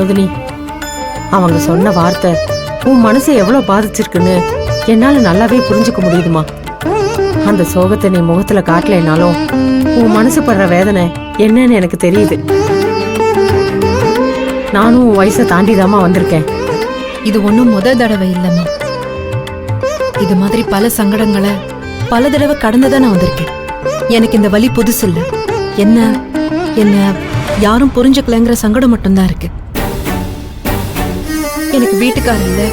வினோதினி, அவங்க சொன்ன வார்த்தை உன் மனசை எவ்வளவு பாதிச்சிருக்குன்னு என்னால நல்லாவே புரிஞ்சுக்க முடியுதுமா. அந்த சோகத்தை நீ முகத்துல காட்டலைனாலும் உன் மனசு படுற வேதனை என்னன்னு எனக்கு தெரியுது. நானும் உன் வயசை தாண்டிதாமா வந்திருக்கேன். இது ஒன்றும் தடவை இல்லைம்மா. இது மாதிரி பல சங்கடங்களை பல தடவை கடந்துதான் நான் வந்திருக்கேன். எனக்கு இந்த வலி புதுசு இல்லை. என்ன என்ன யாரும் புரிஞ்சுக்கலங்கிற சங்கடம் மட்டும்தான் இருக்கு. எனக்கு வீட்டுக்காரர் இல்ல,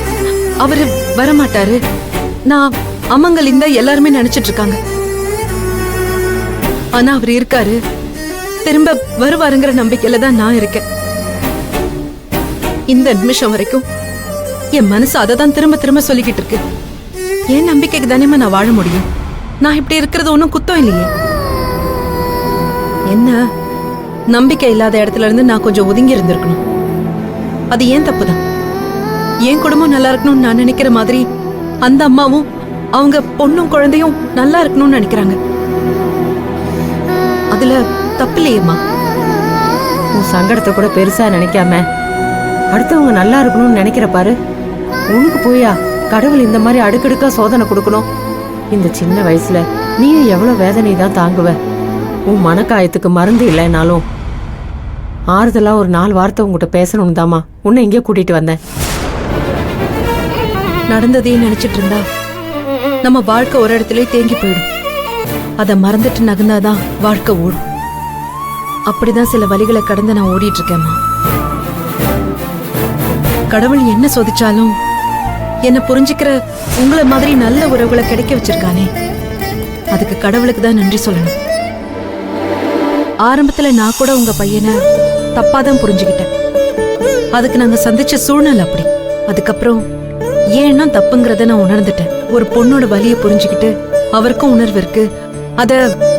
அவரு வரமாட்டாரு, நான் அம்மங்கள் இந்த எல்லாருமே நினைச்சிட்டு இருக்காங்க. ஆனா அவர் இருக்காரு, திரும்ப வருவாருங்கிற நம்பிக்கையில தான் நான் இருக்கேன். இந்த நிமிஷம் வரைக்கும் என் மனசு அதை தான் திரும்ப திரும்ப சொல்லிக்கிட்டு இருக்கு. என் நம்பிக்கைக்கு தானேமா நான் வாழ முடியும். நான் இப்படி இருக்கிறது ஒன்றும் குத்தம் இல்லையே. என்ன நம்பிக்கை இல்லாத இடத்துல இருந்து நான் கொஞ்சம் ஒதுங்கி இருந்திருக்கணும். அது ஏன் தப்புதான். என் குடும்பம் நல்லா இருக்கணும்னு நான் நினைக்கிற மாதிரி அந்த அம்மாவும் அவங்க பொண்ணும் குழந்தையும் நல்லா இருக்கணும்னு நினைக்கிறாங்க. அதுல தப்பு இல்லையேம்மா. உன் சங்கடத்தை கூட பெருசா நினைக்காம அடுத்தவங்க நல்லா இருக்கணும்னு நினைக்கிற பாரு. உனக்கு போயா கடவுள் இந்த மாதிரி அடுக்கடுக்கா சோதனை கொடுக்கணும்? இந்த சின்ன வயசுல நீயும் எவ்வளவு வேதனை தான் தாங்குவ. உன் மனக்காயத்துக்கு மருந்து இல்லைனாலும் ஆறுதலா ஒரு 4 வார்த்தை உங்ககிட்ட பேசணும் தாமா உன்னை இங்கே கூட்டிட்டு வந்தேன். நடந்ததையும் நினைச்சிட்டு இருந்தா நம்ம வாழ்க்கை ஒரு இடத்துல தேங்கி போயிடும். அதை மறந்துட்டு நகர்ந்தாதான் வாழ்க்கை ஓடும். அப்படிதான் சில வழிகளை கடந்து நான் ஓடிட்டு இருக்கேம்மா. கடவுள் என்ன சோதிச்சாலும் என்ன புரிஞ்சுக்கிற உங்களை மாதிரி நல்ல உறவுகளை கிடைக்க வச்சிருக்கானே, அதுக்கு கடவுளுக்கு தான் நன்றி சொல்லணும். ஆரம்பத்துல நான் கூட உங்க பையனை தப்பாதான் புரிஞ்சுக்கிட்டேன். அதுக்கு நாங்க சந்திச்ச சூழ்நிலை அப்படி. அதுக்கப்புறம் ஏன்னா தப்புங்கிறத நான் உணர்ந்துட்டேன். ஒரு பொண்ணோட வலியை புரிஞ்சுக்கிட்டு அவருக்கும் உணர்வு இருக்கு, அத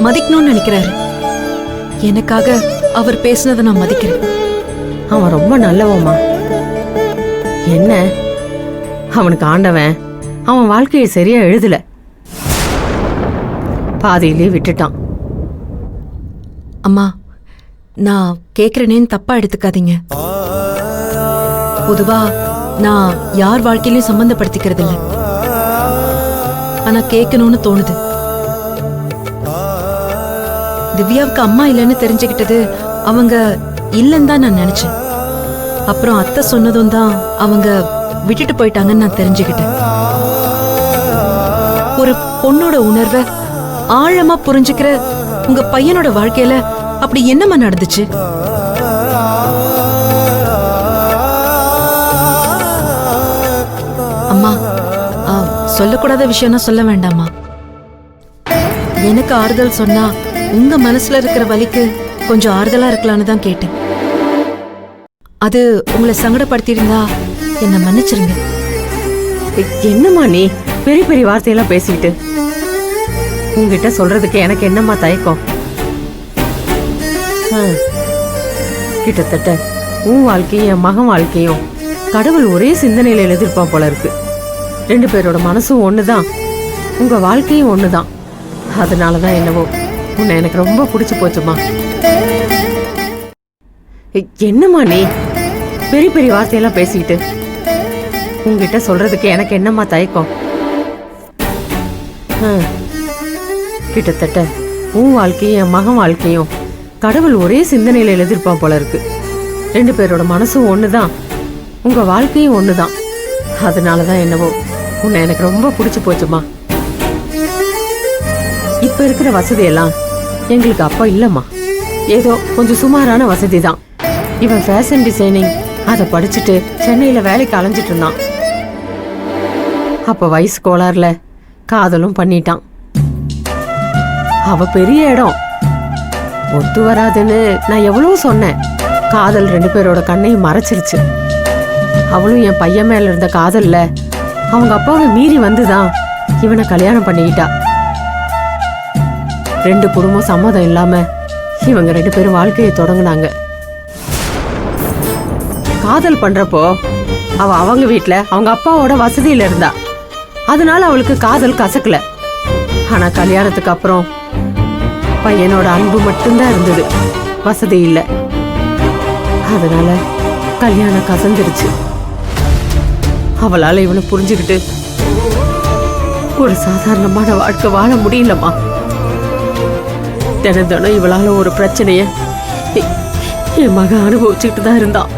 மதிக்கணும்னு நினைக்கிறாரு. எனக்காக அவர் பேசினதை நான் மதிக்கிறேன். அவன் ரொம்ப நல்லவமா. என்ன அவனுக்கு ஆண்டவன் அவன் வாழ்க்கையை சரியா எழுதல, பாதியிலே விட்டுட்டான். அம்மா, நான் கேக்குறேனேன்னு தப்பா எடுத்துக்காதீங்க. பொதுவா நான் யார் வாழ்க்கையிலும் சம்பந்தப்படுத்திக்கிறது இல்ல. ஆனா கேட்கணும்னு தோணுது. திவ்யாவுக்கு அம்மா இல்லைன்னு தெரிஞ்சுக்கிட்டது அவங்க இல்லைன்னு தான் நான் நினைச்சேன். அப்புறம் அத்தை சொன்னதும் தான் அவங்க விட்டுட்டு போயிட்டாங்கன்னு நான் தெரிஞ்சுக்கிட்டேன். ஒரு பொண்ணோட உணர்வை ஆழமா புரிஞ்சுக்கிற உங்க பையனோட வாழ்க்கையில அப்படி என்னமா நடந்துச்சு? அம்மா, சொல்லக்கூடாத விஷயம்னா சொல்ல வேண்டாமா? எனக்கு ஆறுதல் சொன்னா உங்க மனசுல இருக்கிற வலிக்கு கொஞ்சம் ஆறுதலா இருக்கலான்னு தான் கேட்டேன். அது உங்களை சங்கடப்படுத்திருந்தா என்ன மன்னிச்சிருங்க. என்னம்மா நீ பெரிய பெரிய வார்த்தையெல்லாம் பேசிக்கிட்டு? உங்ககிட்ட சொல்றதுக்கு எனக்கு என்னம்மா தயக்கம்? கிட்டத்தட்ட உன் வாழ்க்கையும் என் மகன் வாழ்க்கையும் கடவுள் ஒரே சிந்தனையில எழுதிருப்பான் போல இருக்கு. 2 பேரோட மனசும் ஒண்ணுதான், உங்க வாழ்க்கையும் ஒண்ணுதான். அதனாலதான் என்னவோ உன்னை எனக்கு ரொம்ப பிடிச்சு போச்சுமா. என்னம்மா நீ பெரிய பெரிய வார்த்தையெல்லாம் பேசிக்கிட்டு? உங்ககிட்ட சொல்றதுக்கு எனக்கு என்னம்மா தயக்கம்? கிட்டத்தட்ட உன் வாழ்க்கையும் என் மகன் வாழ்க்கையும் கடவுள் ஒரே சிந்தனையில எழுதிருப்பான் போல இருக்கு. 2 பேரோட மனசும் ஒண்ணுதான், உங்க வாழ்க்கையும் ஒண்ணுதான். அதனாலதான் என்னவோ உன்னை எனக்கு ரொம்ப பிடிச்சு போச்சுமா. இப்ப இருக்கிற வசதி எல்லாம் எங்களுக்கு அப்ப இல்லம்மா. ஏதோ கொஞ்சம் சுமாரான வசதி தான். இவன் ஃபேஷன் டிசைனிங் அதை படிச்சுட்டு சென்னையில வேலைக்கு அலைஞ்சிட்டு இருந்தான். அப்ப வயசு கோளாறுல காதலும் பண்ணிட்டான். அவ பெரிய இடம், ஒத்து வராதுன்னு நான் எவ்வளவு சொன்னேன். காதல் 2 பேரோட கண்ணையும் மறைச்சிருச்சு. அவளும் என் பையன் மேல இருந்த காதல்ல அவங்க அப்பாவை மீறி வந்துதான் இவனை கல்யாணம் பண்ணிக்கிட்டா. 2 குடும்பம் சம்மதம் இல்லாம இவங்க 2 பேரும் வாழ்க்கையை தொடங்கினாங்க. காதல் பண்றப்போ அவ அவங்க வீட்டுல அவங்க அப்பாவோட வசதியில இருந்தா, அதனால அவளுக்கு காதல் கசக்கல. ஆனா கல்யாணத்துக்கு அப்புறம் பையனோட அன்பு மட்டும்தான் இருந்தது, வசதி இல்ல. அதனால கல்யாணம் கசந்துருச்சு. அவளால இவனை புரிஞ்சுக்கிட்டு ஒரு சாதாரணமான வாழ்க்கை வாழ முடியலம்மா. தினம் தினம் இவளால ஒரு பிரச்சனைய என் மகன் அனுபவிச்சுக்கிட்டு தான் இருந்தான்.